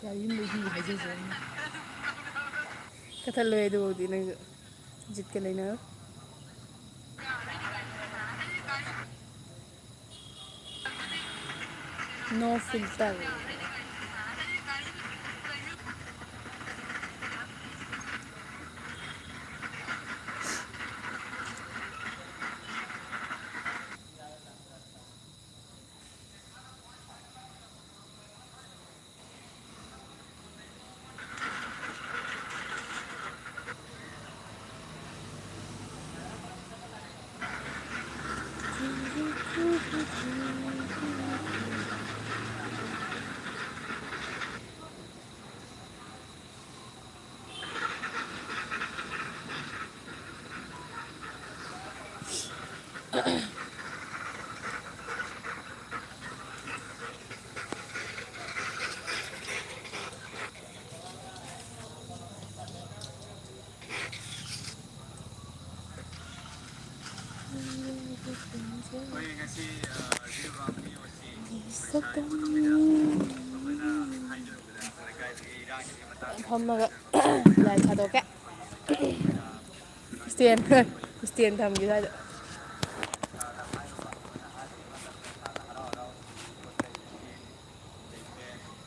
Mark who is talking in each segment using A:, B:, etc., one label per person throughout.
A: ꯒꯥꯔꯤ ꯑꯃ ꯂꯩꯕꯤꯌꯨ ꯍꯥꯏꯖꯖꯔꯅꯤ ꯀꯊꯠꯂꯣꯏ ꯑꯗꯨꯐꯥꯎꯗꯤ ꯅꯪꯁꯨ ꯖꯤꯠꯀ ꯂꯩꯅꯔꯣꯏ ꯅꯣ ꯐꯤꯜꯇꯔ ꯐꯝꯃꯒ ꯂꯥꯏꯠ ꯊꯥꯗꯣꯛꯀꯦ ꯏꯁꯇꯦꯟ ꯊꯝꯒꯦ ꯁ꯭ꯋꯥꯏꯗ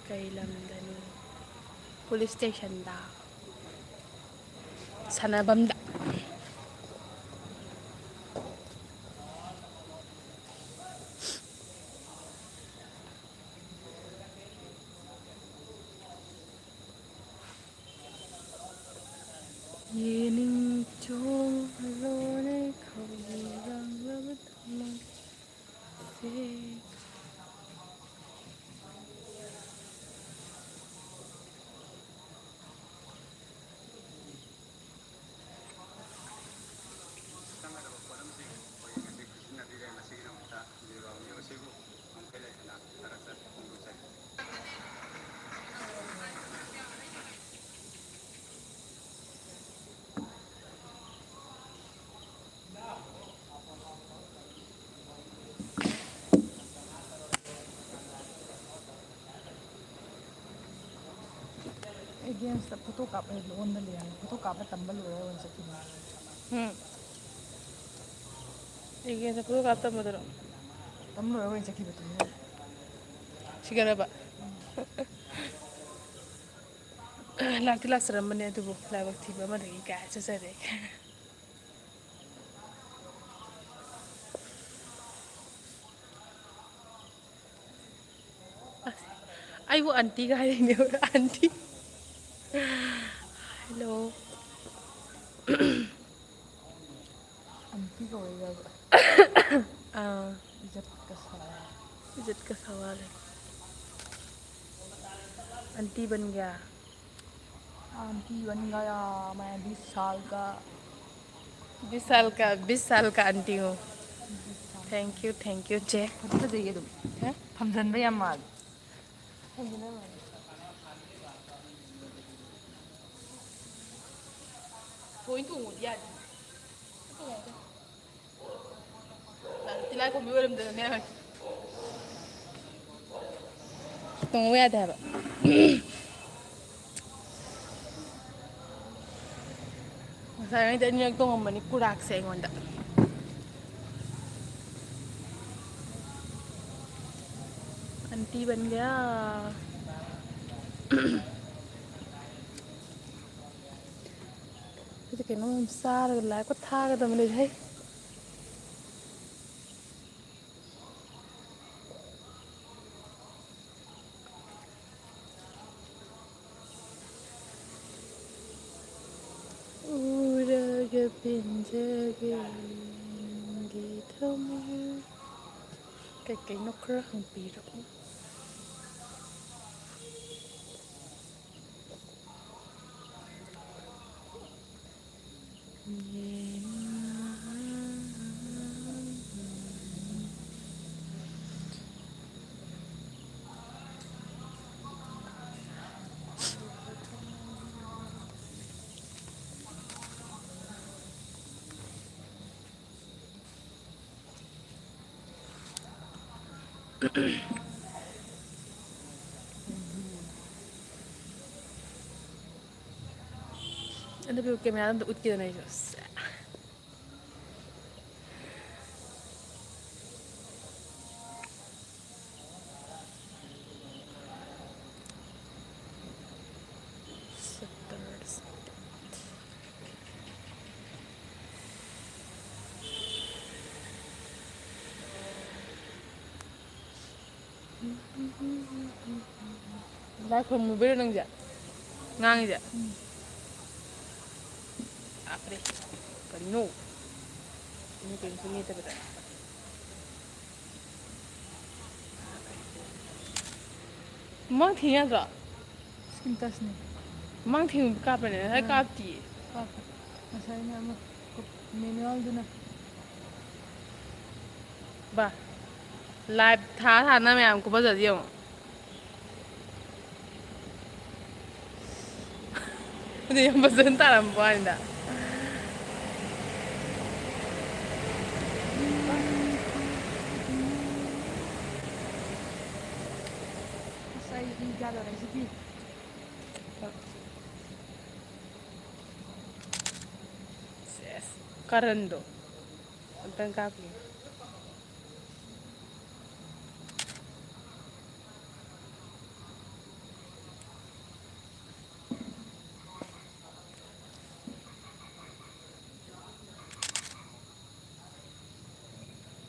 A: ꯀꯩ ꯂꯝꯗꯅꯣ ꯄꯨꯂꯤꯁ ꯏꯁꯇꯦꯁꯟꯗ ꯁꯥꯟꯅꯐꯝꯗ ꯌꯦꯅꯤꯡ ꯆꯣꯡꯍꯜꯂꯣꯅꯦ ꯈꯧꯔꯥꯡꯂꯕ ꯊꯃꯣꯏꯁꯦ
B: ꯑꯦꯒꯦꯟꯁꯇ ꯐꯣꯇꯣ ꯀꯥꯞꯄ ꯑꯣꯟꯕ ꯂꯩ ꯐꯣꯇꯣ ꯀꯥꯞꯄ ꯇꯝꯕ ꯂꯣꯏꯔꯒ ꯑꯣꯏꯅ ꯆꯠꯈꯤꯕ
A: ꯑꯩꯒꯤꯁꯦ ꯐꯣꯇꯣ ꯀꯥꯞ ꯇꯝꯕꯗꯨꯔꯣ
B: ꯇꯝ ꯂꯣꯏꯔꯒ ꯑꯣꯏꯅ ꯆꯠꯈꯤꯕꯗꯨꯅꯦ
A: ꯁꯤꯒꯔꯕ ꯂꯥꯛꯇꯤ ꯂꯥꯛꯆꯔꯝꯕꯅꯦ ꯑꯗꯨꯕꯨ ꯂꯥꯏꯕꯛ ꯊꯤꯕ ꯑꯃꯗꯒꯤ ꯀꯥꯏ ꯆꯠꯆꯔꯦ ꯑꯩꯕꯨ ꯑꯟꯇꯤꯒ ꯍꯥꯏꯔꯤꯅꯦꯕ ꯑꯟꯇꯤ ꯍꯜꯂꯣ
B: ꯑꯟꯇꯤ ꯀꯧꯔꯛꯏꯔꯕ
A: ꯑꯥ
B: ꯏꯖꯠꯀ ꯁꯥꯔ
A: ꯏꯖꯠ ꯀ ꯁꯋꯥꯜ ꯑꯟꯇꯤ ꯕꯟꯒ꯭ꯌꯥ
B: ꯑꯟꯇꯤ ꯕन गया मैं 20 साल का
A: बीस साल का आंटी हूँ थैंक यू चे
B: ꯐꯗꯤ ꯐꯖꯩꯌꯦ ꯑꯗꯨꯝ ꯊꯝꯖꯟꯕ ꯌꯥꯝ ꯃꯥꯜꯂꯦ
A: ꯊꯣꯏ ꯇꯣꯡꯉꯨꯗꯤ ꯌꯥꯗꯦ ꯇꯤꯂꯥꯏꯈꯣꯝꯕꯤ ꯑꯣꯏꯔꯝꯗꯅꯅꯦ ꯇꯣꯡꯉꯨ ꯌꯥꯗꯦ ꯍꯥꯏꯕ ꯉꯁꯥꯏꯉꯩꯗꯤ ꯑꯅꯤꯔꯛ ꯇꯣꯡꯉꯝꯕꯅꯤ ꯀꯨꯔꯥꯛꯁꯦ ꯑꯩꯉꯣꯟꯗ ꯑꯟꯇꯤ ꯕꯟ ꯒꯌꯥ ꯑꯩꯗꯤ ꯀꯩꯅꯣꯝ ꯆꯥꯔꯒ ꯂꯥꯏꯞꯀ ꯊꯥꯒꯗꯕꯅꯤ ꯍꯩ ꯎꯔꯒ ꯄꯦꯟꯖꯒꯦ ꯅꯪꯒꯤ ꯊꯃꯣꯏ ꯀꯩꯀꯩꯅꯣ ꯈꯔ ꯍꯪꯕꯤꯔꯛꯎ ꯑꯗꯨꯕꯨ ꯀꯦꯃꯦꯔꯥ ꯑꯝꯇ ꯎꯠꯀꯦꯗꯅ ꯑꯩꯁꯨ ꯂꯥꯏ ꯈꯨꯔꯨꯝꯃꯨꯕꯩꯔꯣ ꯅꯪꯁꯦ ꯉꯥꯡꯉꯤꯁꯦ ꯑꯞꯄ꯭ꯔꯦ ꯀꯔꯤꯅꯣ ꯏꯅꯦ ꯀꯔꯤꯝꯁꯨ ꯅꯦꯠꯇꯕꯗ ꯃꯃꯥꯡ ꯊꯦꯡ ꯌꯥꯗ꯭ꯔꯣ
B: ꯏꯁꯀ꯭ꯔꯤꯟ ꯇꯁꯅꯦ
A: ꯃꯃꯥꯡ ꯊꯦꯡ ꯀꯥꯞꯄꯅꯦ ꯉꯁꯥꯏ ꯀꯥꯞꯇꯤꯌꯦ
B: ꯀꯥꯞꯄꯦ ꯉꯁꯥꯏꯅ ꯑꯃ ꯃꯦꯅꯨꯋꯦꯜꯗꯨꯅ
A: ꯕꯥ ꯂꯥꯏꯚ ꯊꯥꯅ ꯃꯌꯥꯝ ꯈꯨꯐꯖꯁꯦ ꯌꯦꯡꯉꯣ ꯑꯗꯨ ꯌꯥꯝ ꯐꯖꯅ ꯇꯥꯔꯝꯕ ꯋꯥꯅꯤꯗ
B: ꯑꯁ ꯑꯩ ꯏ ꯀꯥꯗꯧꯔꯦ
A: ꯁꯦꯁ ꯀꯔꯟꯗꯣ ꯑꯝꯇꯪ ꯀꯥꯞꯄꯤ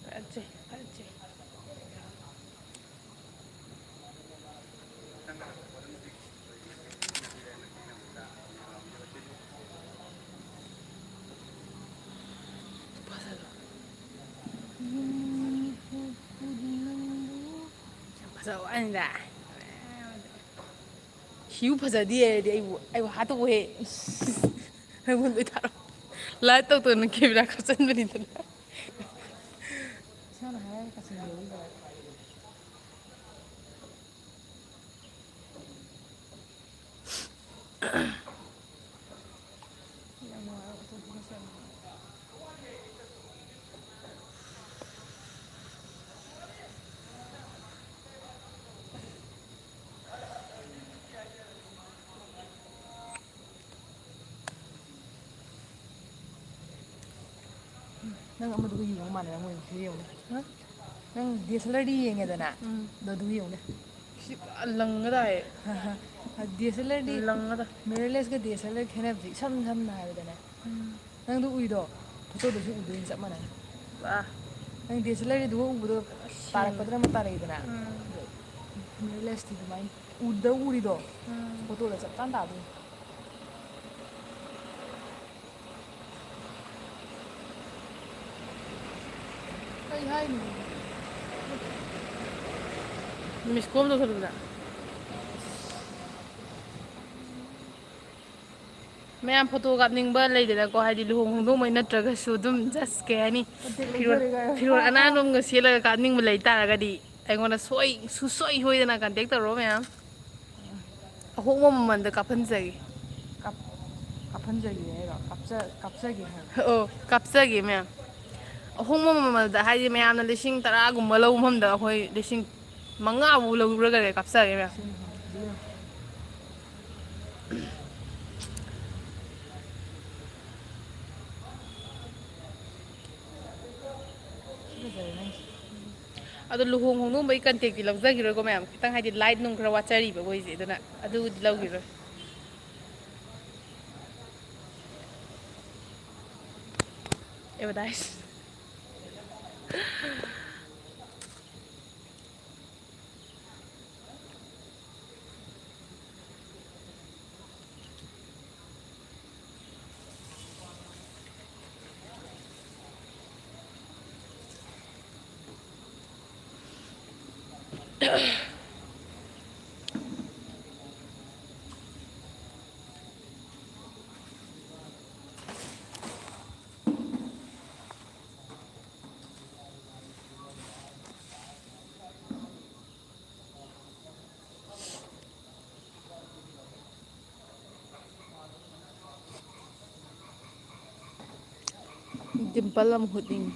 A: ꯐꯖꯩ ꯐꯖꯩ ꯐꯖꯕ ꯋꯥꯅꯤꯗ ꯁꯤꯌꯨ ꯐꯖꯗꯦ ꯍꯥꯏꯔꯗꯤ ꯑꯩꯕꯨ ꯍꯥꯠꯇꯣꯛꯎꯍꯦ ꯑꯩꯉꯣꯟꯗ ꯑꯣꯏ ꯊꯥꯔꯛꯑꯣ ꯂꯥꯏꯚ ꯇꯧꯗꯅ ꯀꯦꯃꯦꯔꯥ ꯈꯞꯆꯟꯕꯅꯤꯗꯅ
B: ꯏꯁꯥꯅ ꯍꯥꯏꯔꯒ ꯀꯥꯆꯤꯟ ꯌꯥꯝ ꯅꯨꯡꯉꯥꯏꯕ ꯑꯇꯣꯞꯄꯒ ꯆꯠꯂꯦ ꯅꯪ ꯑꯃꯗꯨꯒ ꯌꯦꯡꯕ ꯃꯥꯟꯅꯔꯝꯃꯣꯏ ꯁꯤ ꯌꯦꯡꯉꯨꯅꯦ ꯅꯪ ꯗꯤꯑꯦꯁꯑꯦꯜꯑꯥꯔꯗꯤ ꯌꯦꯡꯉꯦꯗꯅ ꯑꯗꯣ ꯑꯗꯨꯒ ꯌꯦꯡꯉꯨꯅꯦ
A: ꯁꯤ ꯄꯨꯔꯥ ꯂꯪꯒꯗꯥꯏ
B: ꯗꯤꯑꯦꯁꯑꯦꯜꯑꯥꯔꯗꯤ
A: ꯂꯪꯒꯗ
B: ꯃꯤꯔꯔꯂꯦꯁꯀ ꯗꯤꯑꯦꯁꯑꯦꯜꯑꯥꯔꯒ ꯈꯦꯠꯅꯕꯁꯦ ꯏꯁꯝ ꯁꯝꯅ ꯍꯥꯏꯔꯕꯗꯅꯦ ꯅꯪꯗꯣ ꯎꯏꯗꯣ ꯐꯣꯇꯣꯗꯁꯨ ꯎꯗꯣꯏꯅꯤ ꯆꯞ ꯃꯥꯟꯅꯅ
A: ꯄꯨꯔꯥ
B: ꯅꯪ ꯗꯤꯑꯦꯁꯑꯦꯜꯑꯥꯔꯗꯨꯒ ꯎꯕꯗꯣ
A: ꯁꯦꯡꯉꯦ
B: ꯇꯥꯔꯛꯄꯗꯅ ꯑꯃ ꯇꯥꯔꯛꯏꯗꯅ ꯑꯗꯣ ꯃꯤꯔꯔꯂꯦꯁꯇꯤ ꯑꯗꯨꯃꯥꯏꯅ ꯎꯔꯤꯗꯣ ꯐꯣꯇꯣꯗ ꯆꯞ ꯆꯥꯅ ꯇꯥꯗꯣꯏꯅꯤ ꯀꯩ ꯍꯥꯏꯅꯣ
A: ꯃꯤꯁꯀꯣꯜ ꯑꯃ ꯇꯧꯁꯜꯂꯨꯗꯅ ꯃꯌꯥꯝ ꯐꯣꯇꯣ ꯀꯥꯞꯅꯤꯡꯕ ꯂꯩꯗꯅꯀꯣ ꯍꯥꯏꯗꯤ ꯂꯨꯍꯣꯡ ꯈꯣꯡꯗꯣꯡꯕꯩ ꯅꯠꯇ꯭ꯔꯒꯁꯨ ꯑꯗꯨꯝ ꯖꯁ ꯀꯩ ꯍꯥꯏꯅꯤ
B: ꯀꯟꯇꯦꯛ
A: ꯐꯤꯔꯣꯜ
B: ꯂꯧꯖꯔꯦ ꯀꯥꯏꯌꯣ
A: ꯐꯤꯔꯣꯜ ꯑꯅꯥꯟꯕꯝꯒ ꯁꯦꯠꯂꯒ ꯀꯥꯞꯅꯤꯡꯕ ꯂꯩ ꯇꯥꯔꯒꯗꯤ ꯑꯩꯉꯣꯟꯗ ꯁꯨꯡꯁꯣꯏ ꯁꯣꯏꯗꯅ ꯀꯟꯇꯦꯛ ꯇꯧꯔꯣ ꯃꯌꯥꯝ ꯑꯍꯣꯡꯕ ꯃꯃꯜꯗ ꯀꯥꯞꯍꯟꯖꯒꯦ
B: ꯀꯥꯞꯍꯟꯖꯒꯦ ꯍꯥꯏꯔꯣ ꯀꯥꯞꯆꯒꯦ ꯍꯥꯏꯔꯣ
A: ꯑꯣ ꯀꯥꯞꯆꯒꯦ ꯃꯌꯥꯝ ꯑꯍꯣꯡꯕ ꯃꯃꯜꯗ ꯍꯥꯏꯗꯤ ꯃꯌꯥꯝꯅ 10,000-10,000ꯒꯨꯝꯕ ꯂꯧꯕ ꯃꯐꯝꯗ ꯑꯩꯈꯣꯏ 5,000ꯐꯥꯎ ꯂꯧꯔꯒ ꯀꯥꯞꯆꯒꯦ ꯃꯌꯥꯝ
B: ꯐꯖꯩ ꯊꯤ ꯐꯖꯔꯦ ꯅꯪꯁꯦ
A: ꯑꯗꯣ ꯂꯨꯍꯣꯡ ꯈꯣꯡꯗꯣꯡꯕꯒꯤ ꯀꯟꯇꯦꯛꯇꯤ ꯂꯧꯖꯈꯤꯔꯣꯏꯀꯣ ꯃꯌꯥꯝ ꯈꯤꯇꯪ ꯍꯥꯏꯗꯤ ꯂꯥꯏꯠ ꯅꯨꯡ ꯈꯔ ꯋꯥꯠꯆꯔꯤꯕ ꯑꯩꯈꯣꯏꯁꯦ ꯑꯗꯨꯅ ꯑꯗꯨꯕꯨꯗꯤ ꯂꯧꯈꯤꯔꯣꯏ ꯑꯦꯕꯔꯗꯥꯏꯁ ꯗꯤꯝꯄꯜ ꯑꯃ ꯍꯨꯠꯅꯤꯡꯉꯤ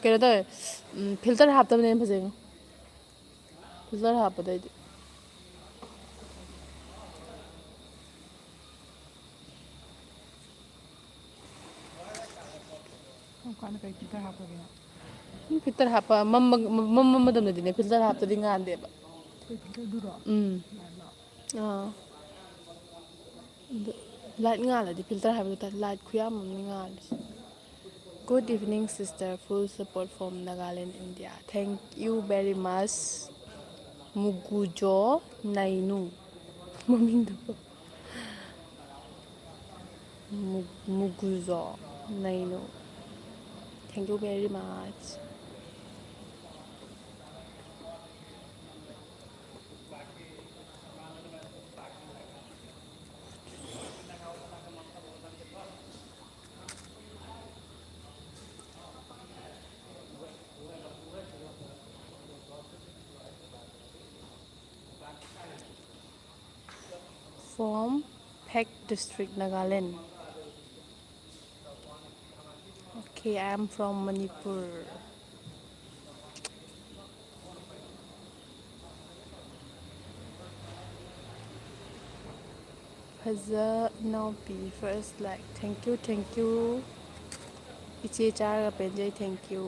A: ꯀꯩꯅꯣ ꯇꯧꯋꯦ ꯐꯤꯜꯇꯔ ꯍꯥꯞꯇꯕꯅꯦꯅ ꯐꯖꯩꯉꯣ ꯐꯤꯜꯇꯔ ꯍꯥꯞꯄꯗꯩꯗꯤ
B: ꯀꯔꯝ ꯀꯥꯟꯗ ꯀꯩ ꯐꯤꯜꯇꯔ ꯍꯥꯞꯈ꯭ꯔꯒꯦ
A: ꯐꯤꯜꯇꯔ ꯍꯥꯞꯄ ꯃꯝꯕ ꯃꯇꯝꯗꯗꯤꯅꯦ ꯐꯤꯜꯇꯔ ꯍꯥꯞꯇꯗꯤ ꯉꯥꯟꯗꯦꯕ
B: ꯀꯩ ꯐꯤꯜꯇꯔꯗꯨꯔꯣ
A: ꯎꯝ
B: ꯂꯥꯏꯠꯂꯣ
A: ꯑꯥ ꯑꯗꯨ ꯂꯥꯏꯠ ꯉꯥꯜꯂꯗꯤ ꯐꯤꯜꯇꯔ ꯍꯥꯏꯕꯗꯨ ꯇꯥꯔꯦ ꯂꯥꯏꯠ ꯈꯨꯌꯥꯝ ꯑꯃꯅꯤ ꯉꯥꯜꯂꯤꯁꯦ good evening sister full support from Nagaland India thank you very much ꯃꯨꯒꯨꯖꯣ ꯅꯥꯏꯅꯨ ꯃꯃꯤꯡꯗꯨꯕꯨ ꯃꯨꯒꯨꯖꯣ ꯅꯩꯅꯨ thank you very much from Phek district Nagaland. Okay, I am from Manipur. Faza Naupi first like thank you iche charaga penjai thank you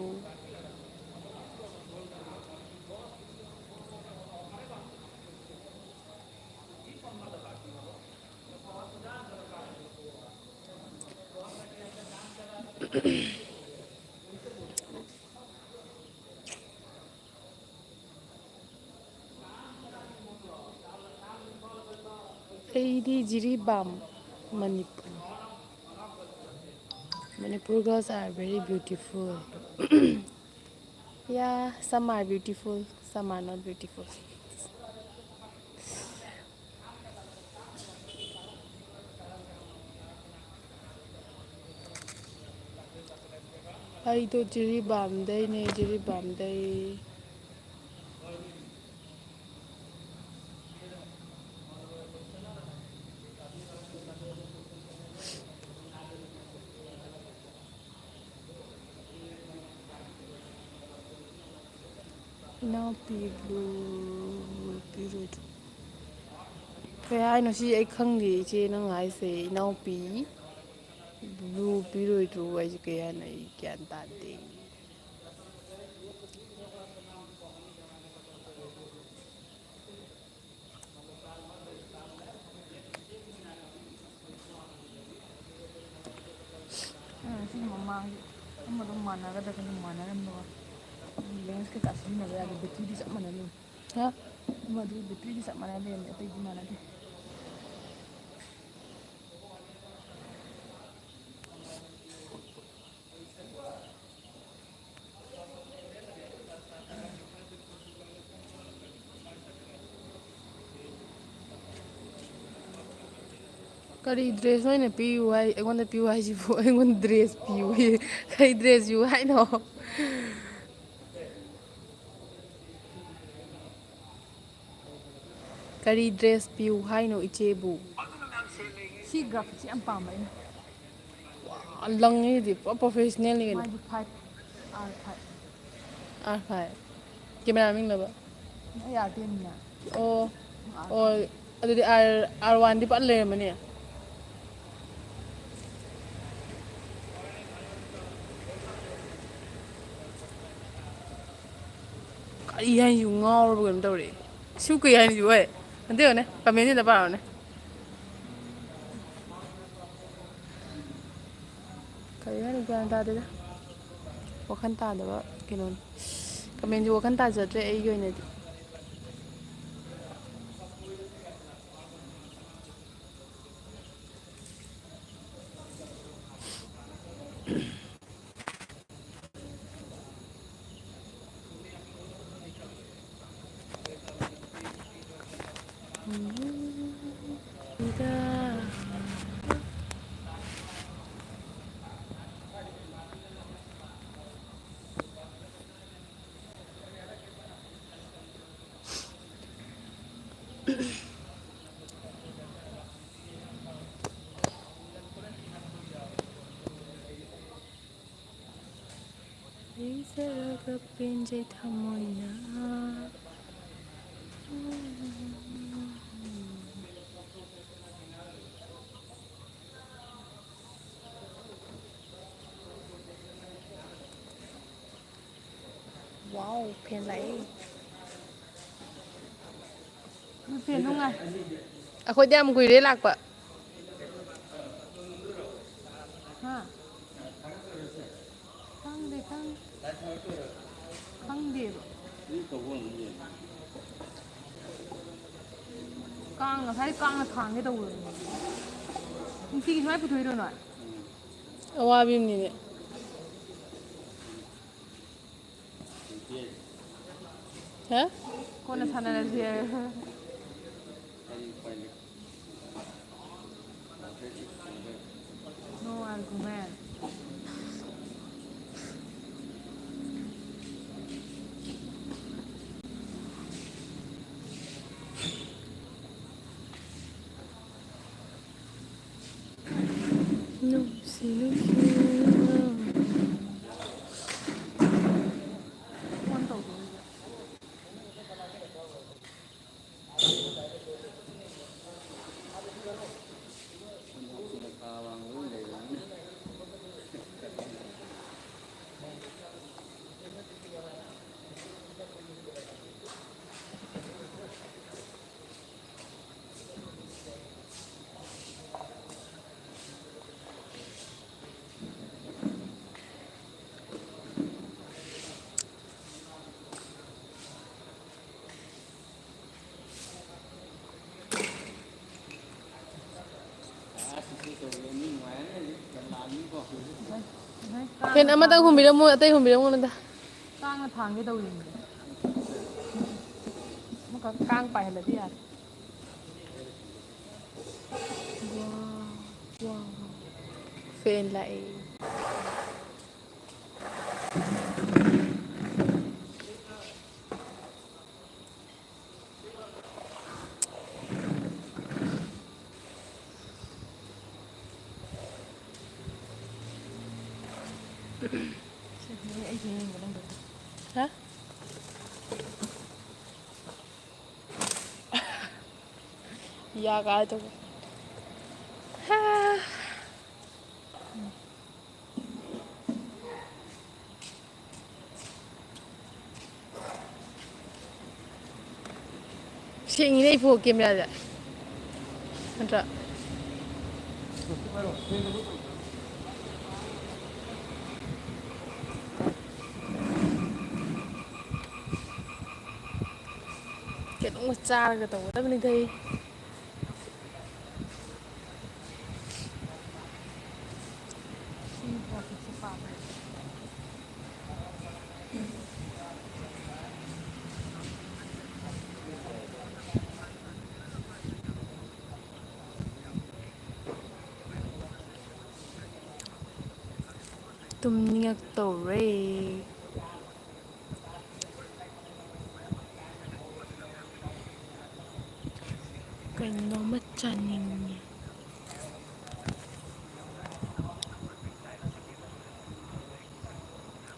A: ꯑꯩꯗꯤ Jiribam Manipur Manipur girls are very beautiful. Yeah, some are beautiful, some are not beautiful. ꯑꯩꯗꯣ ꯖꯤꯔꯤꯕꯥꯝꯗꯩꯅꯦ ꯖꯤꯔꯤꯕꯥꯝꯗꯩ ꯏꯅꯥꯎꯄꯤ blue ꯄꯤꯔꯣꯏꯗ꯭ꯔꯣ ꯀꯩ ꯍꯥꯏꯅꯣ ꯁꯤ ꯑꯩ ꯈꯪꯗꯦ ꯏꯆꯦ ꯅꯪ ꯍꯥꯏꯁꯦ ꯏꯅꯥꯎꯄꯤ ꯕ꯭ꯂꯨ ꯄꯤꯔꯣꯏꯗ꯭ꯔꯣ ꯑꯩꯁꯦ ꯀꯩ ꯍꯥꯏꯅꯣ ꯑꯩ ꯒ꯭ꯌꯥꯟ ꯇꯥꯗꯦ
B: ꯁꯤꯒꯤ ꯃꯃꯥꯡꯁꯦ ꯑꯃ ꯑꯗꯨꯝ ꯃꯥꯟꯅꯒꯗ꯭ꯔꯥ ꯀꯩꯅꯣ ꯃꯥꯟꯅꯔꯝꯕꯒ ꯂꯦꯟꯁ ꯀꯩꯀꯥ ꯁꯤꯖꯤꯟꯅꯕ ꯌꯥꯗꯦ ꯕꯦꯇ꯭ꯔꯤꯗꯤ ꯆꯞ ꯃꯥꯟꯅꯅꯤ
A: ꯍꯥ
B: ꯑꯃꯗꯨ ꯕꯦꯇ꯭ꯔꯤꯗꯤ ꯆꯞ ꯃꯥꯟꯅ ꯂꯩꯔꯝꯃꯦ ꯑꯇꯩꯗꯤ ꯃꯥꯟꯅꯗꯦ
A: ꯀꯔꯤ ꯗ꯭ꯔꯦꯁ ꯑꯣꯏꯅ ꯄꯤꯌꯨ ꯍꯥꯏ ꯑꯩꯉꯣꯟꯗ ꯄꯤꯌꯨ ꯍꯥꯏꯁꯤꯕꯨ ꯑꯩꯉꯣꯟꯗ ꯗ꯭ꯔꯦꯁ ꯄꯤꯌꯨ ꯀꯩ ꯗ꯭ꯔꯦꯁ ꯄꯤꯌꯨ ꯍꯥꯏꯅꯣ ꯀꯔꯤ ꯗ꯭ꯔꯦꯁ ꯄꯤꯌꯨ ꯍꯥꯏꯅꯣ ꯏꯆꯦꯕꯨ
B: ꯁꯤ ꯒ꯭ꯔꯥꯐꯤꯛꯁꯦ ꯌꯥꯝ ꯄꯥꯝꯕ ꯑꯩꯅ
A: ꯂꯪꯉꯤꯗꯤ ꯄꯨꯔꯥ ꯄ꯭ꯔꯣꯐꯦꯁꯅꯦꯜꯅꯤ ꯀꯩꯅꯣ
B: ꯃꯥꯏꯗꯤ 5R5
A: ꯐꯥꯏ ꯀꯦꯃꯦꯔꯥ ꯃꯃꯤꯡꯅꯕ
B: ꯑꯩ ꯑꯥꯔ10ꯅꯤꯅ
A: ꯑꯣ ꯑꯣ
B: R5
A: ꯑꯗꯨꯗꯤ ꯑꯥꯔ ꯋꯥꯟꯗꯤ ꯄꯠ ꯂꯩꯔꯝꯃꯅꯤ ꯀꯔꯤ ꯍꯥꯏꯅꯁꯤꯕꯨ ꯉꯥꯎꯔꯕ ꯀꯩꯅꯣ ꯇꯧꯔꯦ ꯁꯤꯕꯨ ꯀꯩ ꯍꯥꯏꯅꯁꯤꯕꯨ ꯍꯣꯏ ꯑꯝꯇ ꯌꯦꯡꯉꯨꯅꯦ ꯀꯃꯦꯟꯁꯤꯗ ꯄꯥꯔꯣꯅꯦ ꯀꯔꯤ ꯍꯥꯏꯅꯣ ꯒ꯭ꯌꯥꯟ ꯇꯥꯗꯦꯗ ꯋꯥꯈꯜ ꯇꯥꯗꯕ ꯀꯩꯅꯣꯅꯤ ꯀꯃꯦꯟꯁꯦ ꯋꯥꯈꯜ ꯇꯥꯖꯗ꯭ꯔꯦ ꯑꯩꯒꯤ ꯑꯣꯏꯅꯗꯤ ꯂꯩꯖꯔꯒ ꯄꯦꯟꯖꯩ ꯊꯃꯣꯏꯅ ꯋꯥꯎ ꯐꯦꯟ ꯂꯥꯛꯑꯦ
B: ꯐꯦꯟ ꯅꯨꯡꯉꯥꯏ
A: ꯑꯩꯈꯣꯏꯗꯤ ꯌꯥꯝ ꯀꯨꯏꯔꯦ ꯂꯥꯛꯄ
B: ꯍꯥ ꯈꯪꯗꯦ ꯈꯪꯗꯦꯕ ꯀꯥꯡ ꯉꯁꯥꯏ ꯀꯥꯡꯅ ꯊꯥꯡꯒꯦ ꯇꯧꯔꯕꯅꯦ ꯅꯨꯡꯇꯤꯒꯤ ꯁꯨꯃꯥꯏꯅ ꯄꯨꯊꯣꯛꯏꯔꯣ ꯅꯣꯏ
A: ꯑꯋꯥꯕꯤ ꯑꯃꯅꯤꯅꯦ ꯍꯥ
B: ꯀꯣꯟꯅ ꯁꯥꯟꯅꯔꯁꯤ ꯅꯣ ꯑꯥꯔꯒꯨꯃꯦꯟ
A: ꯅꯨꯡꯁꯤ ꯅꯨꯡꯁꯤꯅ
B: ꯐꯣꯟ ꯇꯧꯗꯣꯔꯤꯕ ꯉꯁꯥꯏ
A: ꯐꯦꯟ
B: ꯀꯥꯡꯅ
A: ꯑꯃꯇꯪ
B: ꯊꯥꯡꯒꯦ ꯇꯧ
A: ꯍꯨꯝꯕꯤꯔꯝꯃꯨ ꯑꯇꯩ ꯍꯨꯝꯕꯤꯔꯝꯒꯅꯨꯗ
B: ꯀꯥꯡꯅ ꯊꯥꯡꯒꯦ ꯇꯧꯔꯤꯅꯤ
A: ꯑꯃꯨꯛꯀ ꯀꯥꯡ ꯄꯥꯏꯍꯜꯂꯗꯤ ꯌꯥꯔꯦ ꯐꯦꯟ ꯂꯥꯛꯑꯦ
B: ꯑꯩꯁꯦ ꯌꯦꯡꯕ ꯅꯪꯗ
A: ꯍꯥ ꯌꯥ ꯀꯥꯏ ꯇꯧꯕ ꯁꯦꯡꯉꯤꯅꯦ ꯏꯄꯨ ꯀꯦꯃꯦꯔꯥꯗ ꯅꯠꯇ꯭ꯔꯥ ꯀꯩꯅꯣꯝꯒ ꯆꯥꯔꯒ ꯇꯧꯒꯗꯕꯅꯤꯗ
B: ꯁꯤ ꯒ꯭ꯔꯥꯐꯤꯛꯁꯦ ꯄꯥꯝꯃꯦ
A: ꯇꯨꯝꯅꯤꯡꯉꯛꯇꯧꯔꯦ ꯀꯩꯅꯣꯝꯃ ꯆꯥꯅꯤꯡꯉꯦ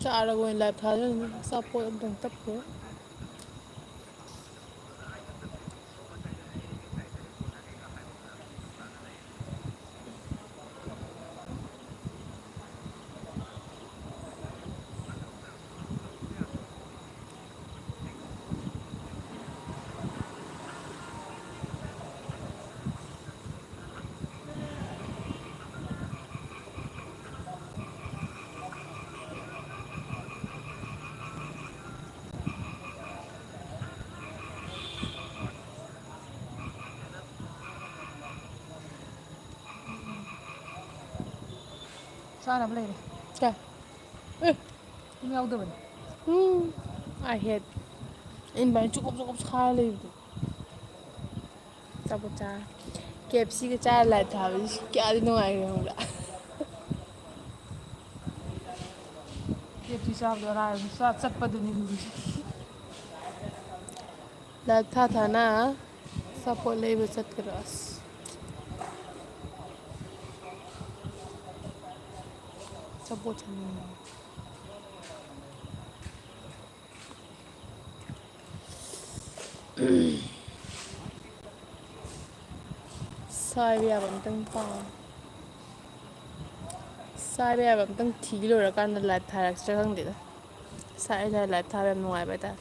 A: ꯆꯥꯔꯒ ꯑꯣꯏꯅ ꯂꯥꯏꯞ ꯊꯥꯖꯅꯤ ꯑꯆꯥꯄꯣꯠ ꯑꯝꯇꯪ ꯇꯞꯈꯣ
B: ꯆꯥꯅꯕ ꯂꯩꯔꯦ
A: ꯀ ꯑꯦ
B: ꯊꯨꯝ ꯌꯥꯎꯗꯕꯅꯤ
A: ꯑꯥꯏ ꯍꯦꯠ ꯑꯩꯅ ꯚꯥꯏ ꯆꯨꯀꯞ ꯆꯨꯀꯞ ꯁꯥꯔ ꯂꯩꯕꯗꯣ ꯑꯆꯥꯄꯣꯠ ꯆꯥꯔ ꯀꯦ ꯑꯦꯐ ꯁꯤꯒ ꯆꯥꯔ ꯂꯥꯏꯞ ꯊꯥꯕꯁꯤ ꯀꯌꯥꯗꯤ ꯅꯨꯡꯉꯥꯏꯈ꯭ꯔꯦ ꯈꯪꯕ꯭ꯔꯥ
B: ꯀꯦ ꯑꯦꯐ ꯁꯤ ꯆꯥꯕꯗꯣ ꯑꯔꯥꯏꯕꯅꯤ ꯆꯠꯄꯗꯨꯅꯤ ꯂꯨꯔꯤꯁꯦ
A: ꯂꯥꯏꯞ ꯊꯥ ꯊꯥꯅ ꯑꯆꯥꯄꯣꯠ ꯂꯩꯕ ꯆꯠꯄꯗꯣ ꯑꯁ ꯑꯆꯥꯄꯣꯠ ꯆꯥꯅꯤꯡꯉꯦ ꯁꯥꯏꯕ ꯌꯥꯕ ꯑꯝꯇꯪ ꯄꯥꯝ ꯁꯥꯏꯕ ꯌꯥꯕ ꯑꯝꯇꯪ ꯊꯤ ꯂꯣꯏꯔꯀꯥꯟꯗ ꯂꯥꯏꯠ ꯊꯥꯔꯛꯁꯤꯔꯥ ꯈꯪꯗꯦꯗ ꯁꯥꯏ ꯂꯥꯏꯠ ꯊꯥꯕ ꯌꯥꯝ ꯅꯨꯡꯉꯥꯏꯕ ꯍꯥꯏꯇꯥꯔꯦ